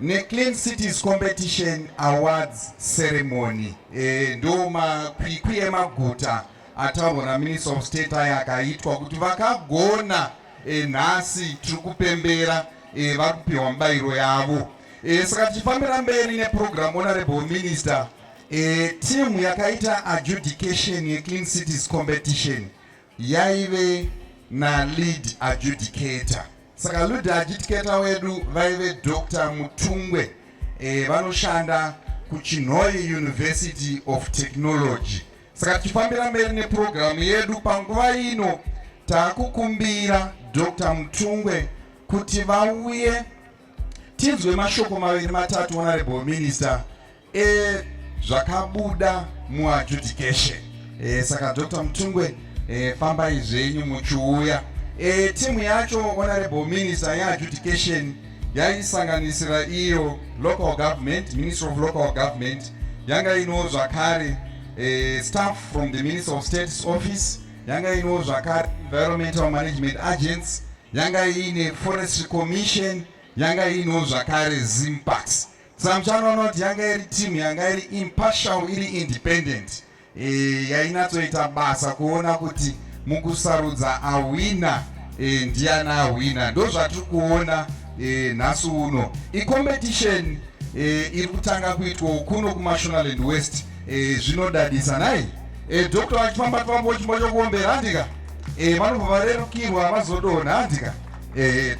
ne Clean Cities Competition Awards Ceremony. Ndoma kwikwi emaguta ataona Minister of State ayakaitwa kuti vakagona nhasi turikupembera vakupiwa mbairo yavo. Saka tichifambira mberi neprogram, Honorable Minister, timu yakaita adjudication ye Clean Cities Competition yaive na lead adjudicator. Saka lead adjudicator wedu vaive Dr. Mutungwe, vanoshanda ku Chinhoi University of Technology. Saka tichifambira mberi neprogram yedu, panguva ino takukumbira Dr. Mutungwe kuti vauye tinzwe mashoko maviri matatu, Honorable Minister, zvakabuda mu adjudication. Saka Dr. Mutungwe, famba izvenyu muchiuya. Timu yacho, Honorable Minister, ya adjudication yaisanganisira iyo local government, Minister of Local Government, yanga ino zvakare staff from the Minister of State's office, yanga ino zvakare environmental management agents, yanga ine forestry commission, yanga ino zvakare zimpax. Samchano not yanga iri team yanga iri impartial, iri independent. Yainatsoita basa kuona kuti mukusarudza awina ndiana awina. Ndo zvatiri kuona nhasi uno. Competition iri kutanga kuitwa kuno kuMashonaland West. Zvinodadisa nai. Dr. achifamba pambo chimbo chokuombera andika. Vanobva varerukirwa vazodonha andika.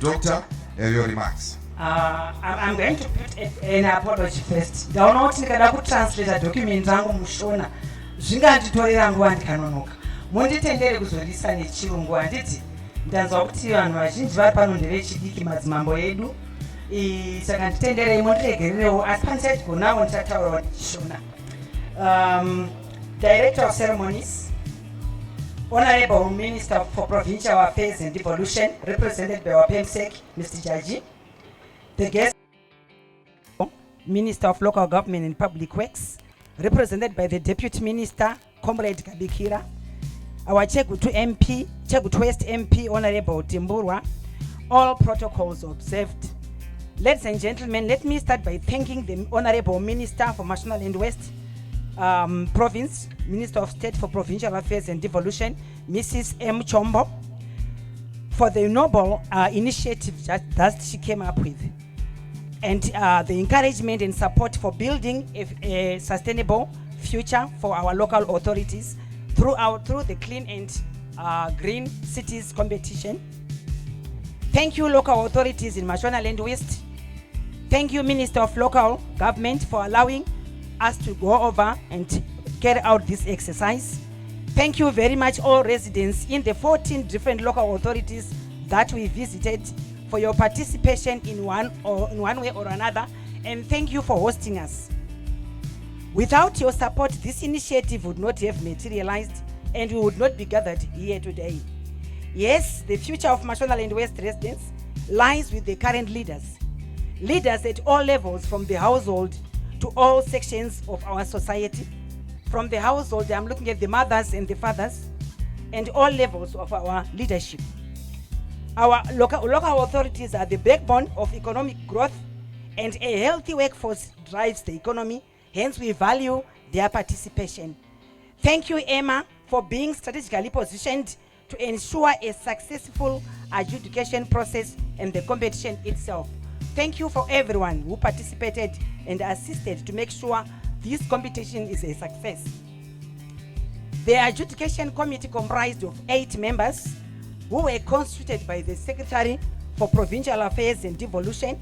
Dr. Your remarks. I'm going to put an apology first. Ndaona kuti ndikada kutranslate document zangu mushona zvinganditorera nguva ndikanonoka. Munditendere kuzorisa nechirungu. Handiti ndanzwa kuti vanhu vazhinji vari pano ndevechidiki, madzimambo edu. Saka nditenderei mundiregererewo, asi pandichagonawo ndichataurawo ndichishona. Director of Ceremonies, Honorable Minister for Provincial Affairs and Devolution, represented by our PMSEC, Mr. Jaji. The guest, Minister of Local Government and Public Works, represented by the Deputy Minister, Comrade Kabikira. Our Chegutu MP, Chegutu West MP, Honorable Timburwa. All protocols observed. Ladies and gentlemen, let me start by thanking the Honorable Minister for Mashonaland West Province, Minister of State for Provincial Affairs and Devolution, Mrs. M. Chombo, for the noble initiative that she came up with, and the encouragement and support for building a sustainable future for our local authorities through the Clean and Green Cities competition. Thank you, local authorities in Mashonaland West. Thank you, Minister of Local Government, for allowing us to go over and carry out this exercise. Thank you very much, all residents in the 14 different local authorities that we visited, for your participation in one way or another, and thank you for hosting us. Without your support, this initiative would not have materialized and we would not be gathered here today. Yes, the future of Mashonaland West residents lies with the current leaders at all levels, from the household to all sections of our society. From the household, I'm looking at the mothers and the fathers, and all levels of our leadership. Our local authorities are the backbone of economic growth, and a healthy workforce drives the economy. Hence, we value their participation. Thank you, Emma, for being strategically positioned to ensure a successful adjudication process and the competition itself. Thank you for everyone who participated and assisted to make sure this competition is a success. The adjudication committee comprised of 8 members who were constituted by the Secretary for Provincial Affairs and Devolution,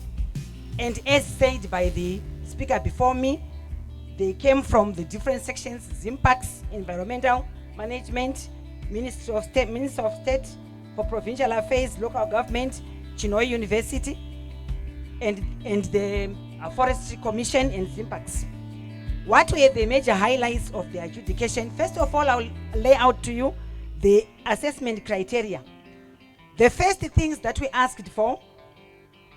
and as said by the speaker before me, they came from the different sections: Zimpax, Environmental Management, Minister of State for Provincial Affairs, Local Government, Chinhoi University, and the Forestry Commission and Zimpax. What were the major highlights of the adjudication? First of all, I'll lay out to you the assessment criteria. The first things that we asked for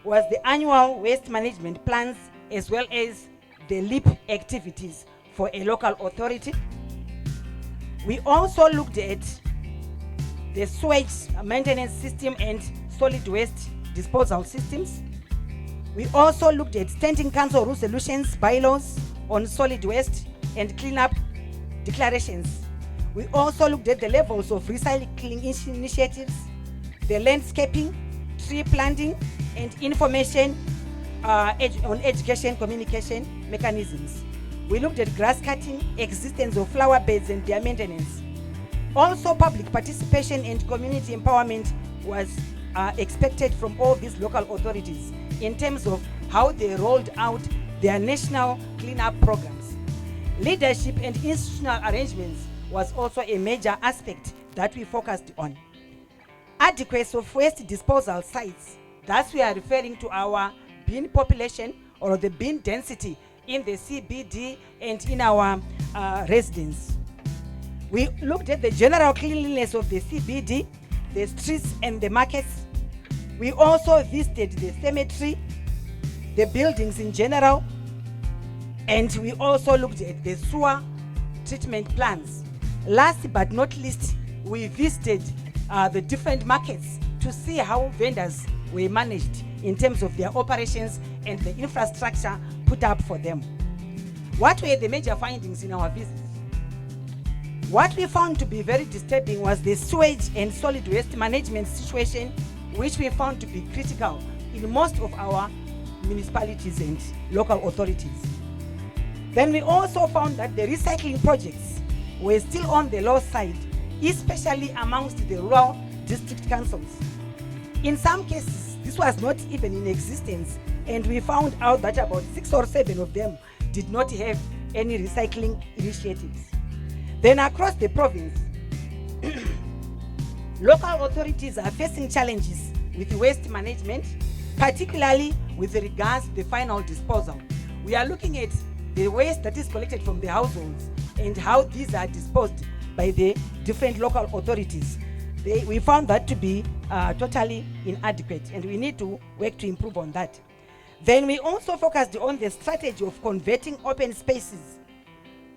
was the annual waste management plans, as well as the LEAP activities for a local authority. We also looked at the sewage maintenance system and solid waste disposal systems. We also looked at standing council resolutions, bylaws on solid waste and cleanup declarations. We also looked at the levels of recycling initiatives, the landscaping, tree planting, and information on education communication mechanisms. We looked at grass cutting, existence of flower beds and their maintenance. Also, public participation and community empowerment was expected from all these local authorities in terms of how they rolled out their national cleanup programs. Leadership and institutional arrangements was also a major aspect that we focused on. Adequacy of waste disposal sites, thus we are referring to our bin population or the bin density in the CBD and in our residents. We looked at the general cleanliness of the CBD, the streets and the markets. We also visited the cemetery, the buildings in general, and we also looked at the sewer treatment plants. Last but not least, we visited the different markets to see how vendors were managed in terms of their operations and the infrastructure put up for them. What were the major findings in our visits? What we found to be very disturbing was the sewage and solid waste management situation, which we found to be critical in most of our municipalities and local authorities. Then we also found that the recycling projects were still on the low side, especially amongst the rural district councils. In some cases, this was not even in existence, and we found out that about 6 or 7 of them did not have any recycling initiatives. Then across the province, local authorities are facing challenges with waste management, particularly with regards to the final disposal. We are looking at the waste that is collected from the households and how these are disposed by the different local authorities. We found that to be totally inadequate, and we need to work to improve on that. Then we also focused on the strategy of converting open spaces,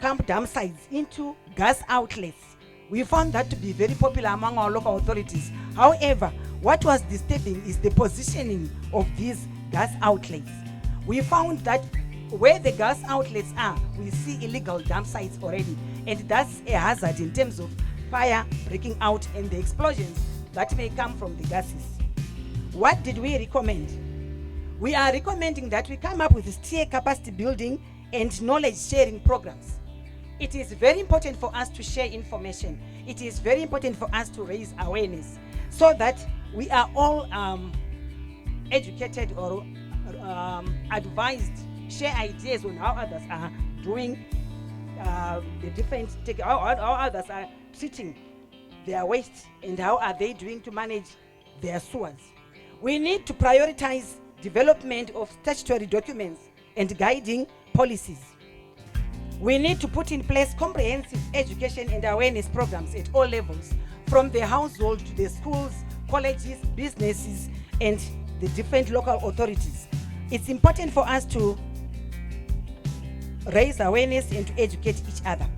camp dump sites, into gas outlets. We found that to be very popular among our local authorities. However, what was disturbing is the positioning of these gas outlets. We found that where the gas outlets are, we see illegal dump sites already, and that's a hazard in terms of fire breaking out and the explosions that may come from the gases. What did we recommend? We are recommending that we come up with steer capacity building and knowledge sharing programs. It is very important for us to share information. It is very important for us to raise awareness so that we are all educated or advised, share ideas on how others are doing the different, how others are treating their waste and how are they doing to manage their sewers. We need to prioritize development of statutory documents and guiding policies. We need to put in place comprehensive education and awareness programs at all levels, from the household to the schools, colleges, businesses, and the different local authorities. It's important for us to raise awareness and to educate each other.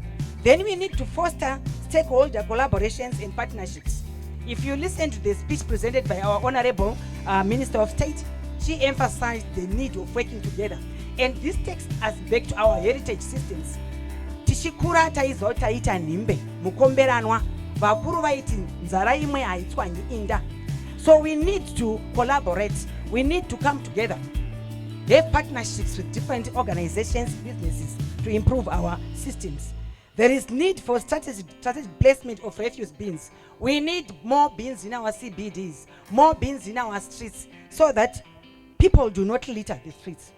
Then we need to foster stakeholder collaborations and partnerships. If you listen to the speech presented by our Honorable Minister of State, she emphasized the need of working together. And this takes us back to our heritage systems. Tichikura taizo taita nimbe, mukomberanwa, vakuru vaiti nzara imwe haitwanyi inda. So we need to collaborate. We need to come together. Have partnerships with different organizations, businesses to improve our systems. There is need for strategic placement of refuse bins. We need more bins in our CBDs, more bins in our streets, so that people do not litter the streets.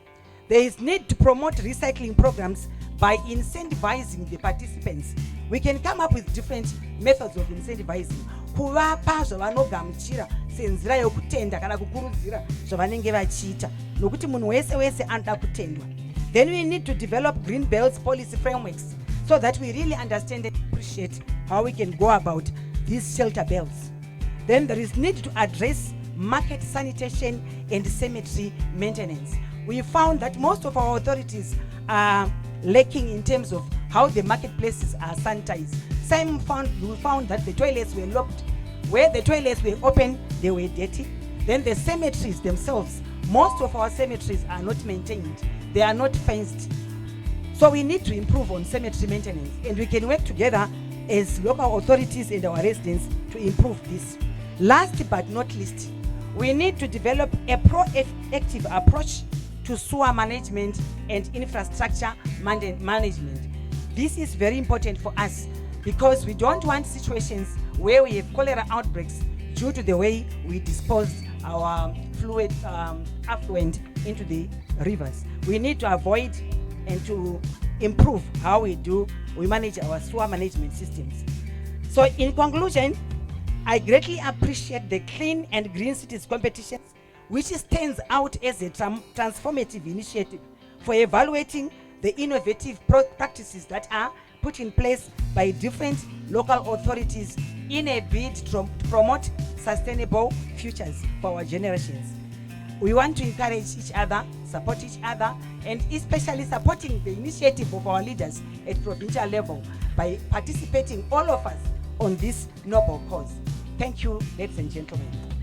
There is need to promote recycling programs by incentivizing the participants. We can come up with different methods of incentivizing. Kuvapa zvavanogamuchira senzira yokutenda kana kukurudzira zvavanenge vachiita nokuti munhu wese anoda kutendwa. Then we need to develop green belts policy frameworks so that we really understand and appreciate how we can go about these shelter belts. Then there is need to address market sanitation and cemetery maintenance. We found that most of our authorities are lacking in terms of how the marketplaces are sanitized. We found that the toilets were locked. Where the toilets were open, they were dirty. Then the cemeteries themselves Most of our cemeteries are not maintained. They are not fenced. So we need to improve on cemetery maintenance, and we can work together as local authorities and our residents to improve this. Last but not least, we need to develop a proactive approach to sewer management and infrastructure management. This is very important for us because we don't want situations where we have cholera outbreaks due to the way we dispose our fluid affluent into the rivers. We need to avoid and to improve how we manage our sewer management systems. So in conclusion, I greatly appreciate the Clean and Green Cities competitions, which stands out as a transformative initiative for evaluating the innovative practices that are put in place by different local authorities in a bid to promote sustainable futures for our generations. We want to encourage each other, support each other, and especially supporting the initiative of our leaders at provincial level by participating all of us on this noble cause. Thank you, ladies and gentlemen.